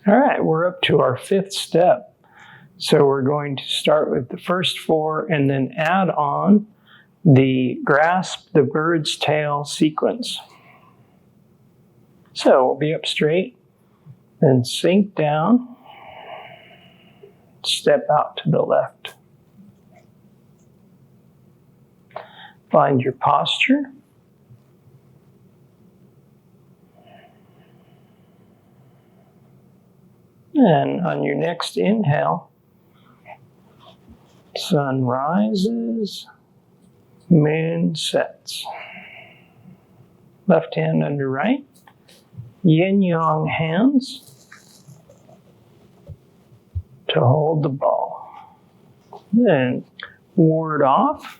All right, we're up to our 5th step. So we're going to start with the first 4 and then add on the grasp the bird's tail sequence. So we'll be up straight, then sink down, step out to the left. Find your posture. And on your next inhale, sun rises, moon sets. Left hand under right, yin-yang hands to hold the ball. Then ward off.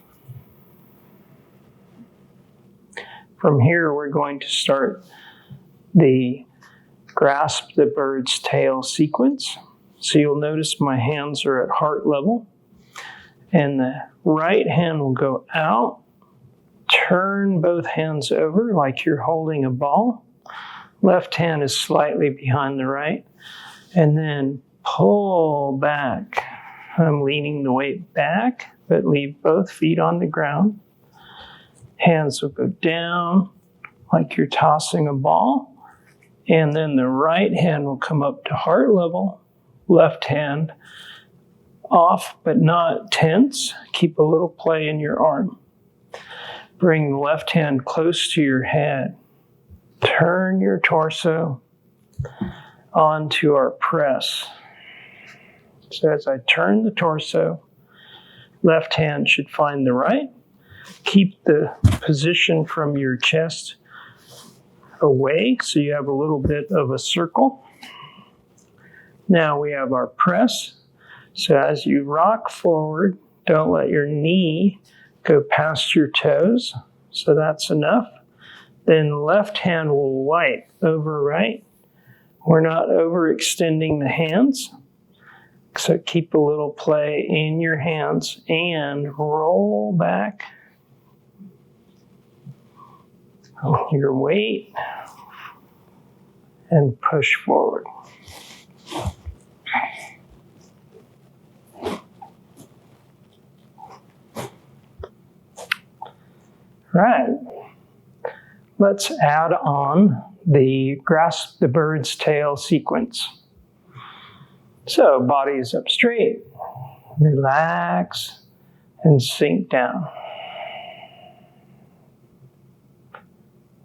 From here, we're going to start the grasp the bird's tail sequence. So you'll notice my hands are at heart level. And the right hand will go out. Turn both hands over like you're holding a ball. Left hand is slightly behind the right. And then pull back. I'm leaning the weight back, but leave both feet on the ground. Hands will go down like you're tossing a ball. And then the right hand will come up to heart level. Left hand off, but not tense. Keep a little play in your arm. Bring the left hand close to your head. Turn your torso onto our press. So as I turn the torso, left hand should find the right. Keep the position from your chest away so you have a little bit of a circle. Now we have our press. So as you rock forward, don't let your knee go past your toes. So that's enough. Then left hand will wipe over right. We're not overextending the hands. So keep a little play in your hands and roll back your weight and push forward. Right. Let's add on the grasp the bird's tail sequence. So body is up straight. Relax and sink down.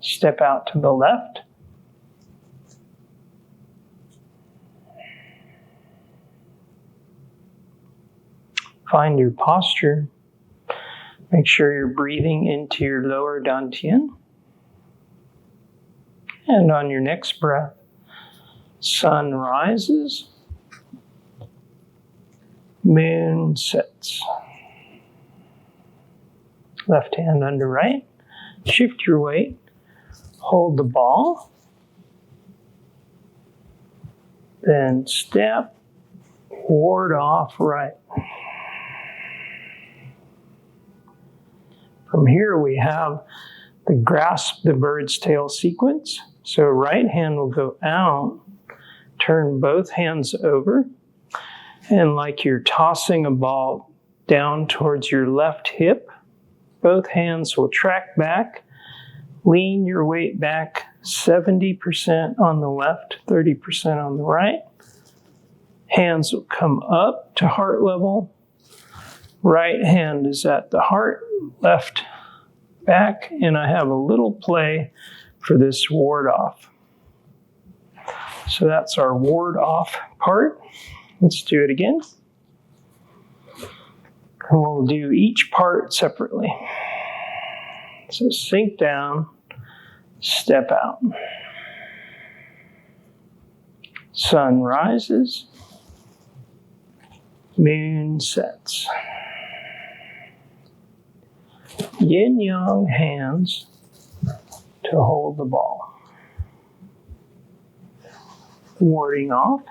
Step out to the left. Find your posture. Make sure you're breathing into your lower Dan Tien. And on your next breath, sun rises, moon sets. Left hand under right. Shift your weight. Hold the ball. Then step, ward off right. From here we have the grasp the bird's tail sequence. So right hand will go out, turn both hands over, and like you're tossing a ball down towards your left hip, both hands will track back. Lean your weight back 70% on the left, 30% on the right. Hands will come up to heart level. Right hand is at the heart, left back, and I have a little play for this ward off. So that's our ward off part. Let's do it again. And we'll do each part separately. So sink down, step out. Sun rises, moon sets. Yin-yang hands to hold the ball. Warding off.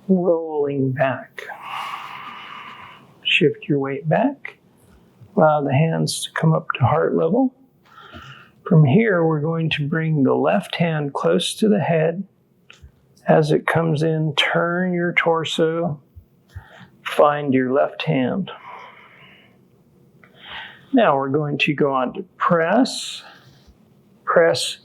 Rolling back. Shift your weight back. Allow the hands to come up to heart level. From here, we're going to bring the left hand close to the head. As it comes in, turn your torso, find your left hand. Now we're going to go on to press. Press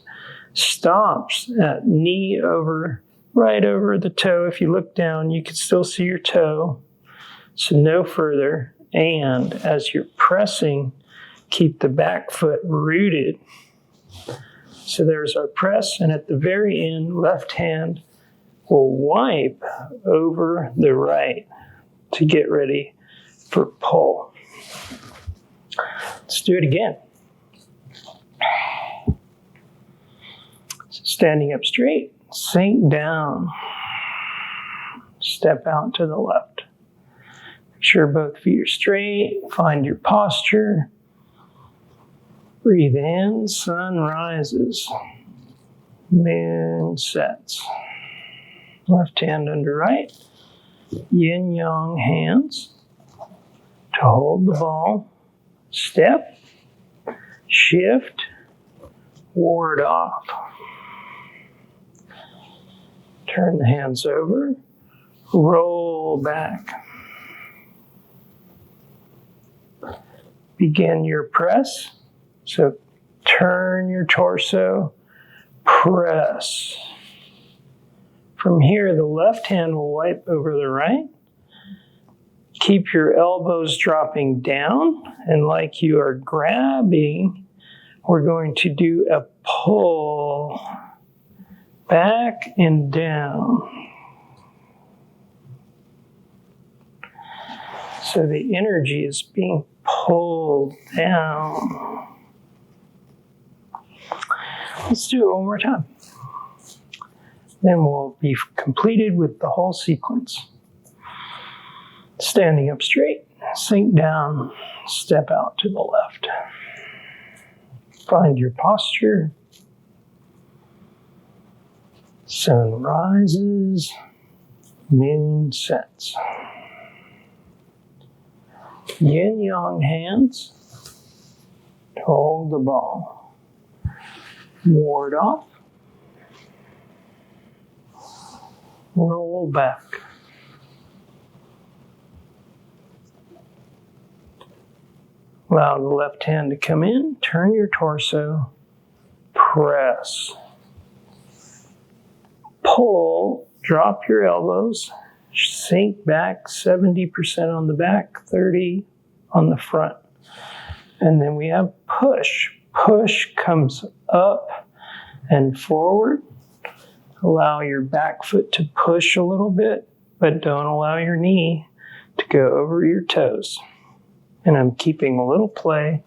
stops at knee over, right over the toe. If you look down, you can still see your toe. So no further. And as you're pressing, keep the back foot rooted. So there's our press, and at the very end, left hand will wipe over the right to get ready for pull. Let's do it again. Standing up straight, sink down, step out to the left. Make sure both feet are straight, find your posture. Breathe in, sun rises, moon sets. Left hand under right, yin yang hands to hold the ball. Step, shift, ward off. Turn the hands over, roll back. Begin your press. So turn your torso, press. From here, the left hand will wipe over the right. Keep your elbows dropping down, and like you are grabbing, we're going to do a pull back and down. So the energy is being pulled down. Let's do it one more time. Then we'll be completed with the whole sequence. Standing up straight, sink down, step out to the left. Find your posture. Sun rises, moon sets. Yin yang hands to hold the ball. Ward off. Roll back. Allow the left hand to come in. Turn your torso. Press. Pull. Drop your elbows. Sink back 70% on the back, 30% on the front. And then we have push. Push comes up and forward. Allow your back foot to push a little bit, but don't allow your knee to go over your toes. And I'm keeping a little play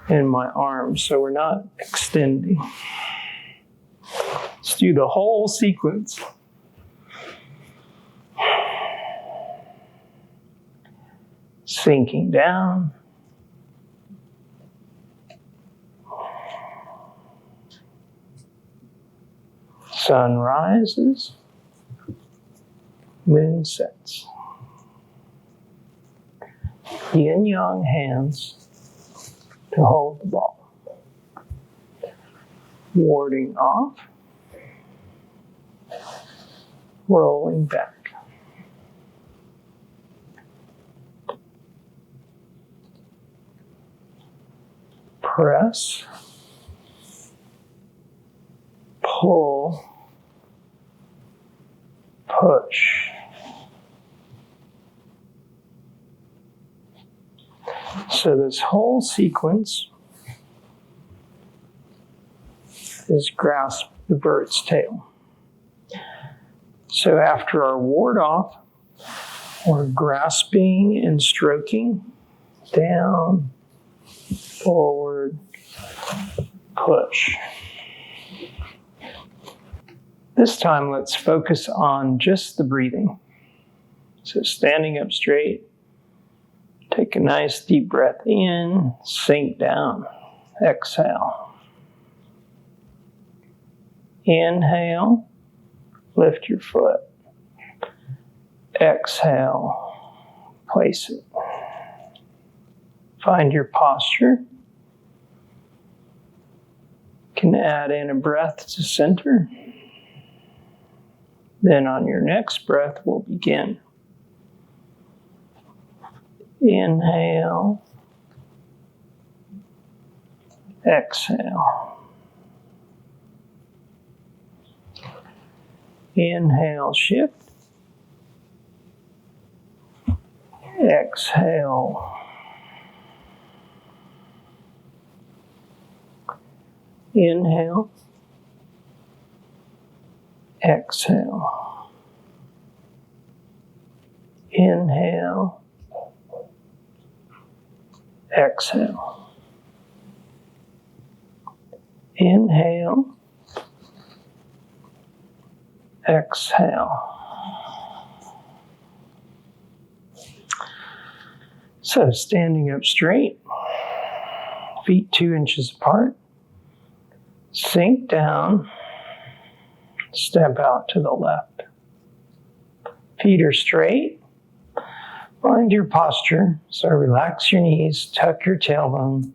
in my arms, so we're not extending. Let's do the whole sequence. Sinking down. Sun rises, moon sets. Yin yang hands to hold the ball. Warding off, rolling back. Press, pull, push. So this whole sequence is grasp the bird's tail. So after our ward off, we're grasping and stroking down, forward, push. This time, let's focus on just the breathing. So standing up straight, take a nice deep breath in, sink down, exhale. Inhale, lift your foot. Exhale, place it. Find your posture. can add in a breath to center. Then on your next breath, we'll begin. Inhale. Exhale. Inhale, shift. Exhale. Inhale. Exhale. Inhale. Exhale. Inhale. Exhale. So standing up straight, feet 2 inches apart, sink down, step out to the left. Feet are straight. Find your posture. So relax your knees, tuck your tailbone,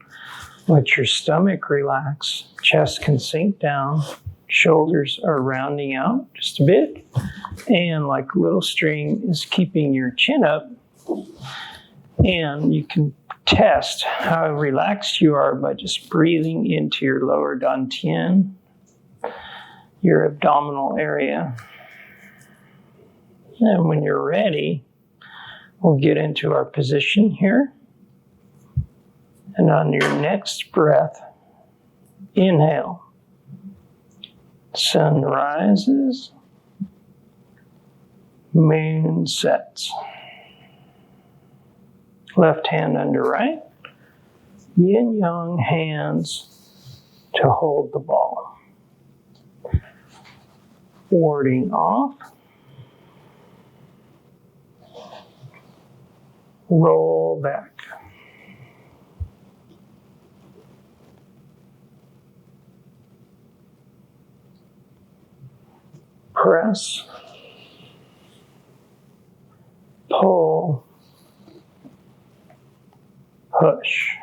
let your stomach relax, chest can sink down, shoulders are rounding out just a bit, and like a little string is keeping your chin up. And you can test how relaxed you are by just breathing into your lower Dan Tien, your abdominal area. And when you're ready, we'll get into our position here. And on your next breath, inhale. Sun rises, moon sets. Left hand under right, yin yang hands to hold the ball. Warding off, roll back. Press, pull, push.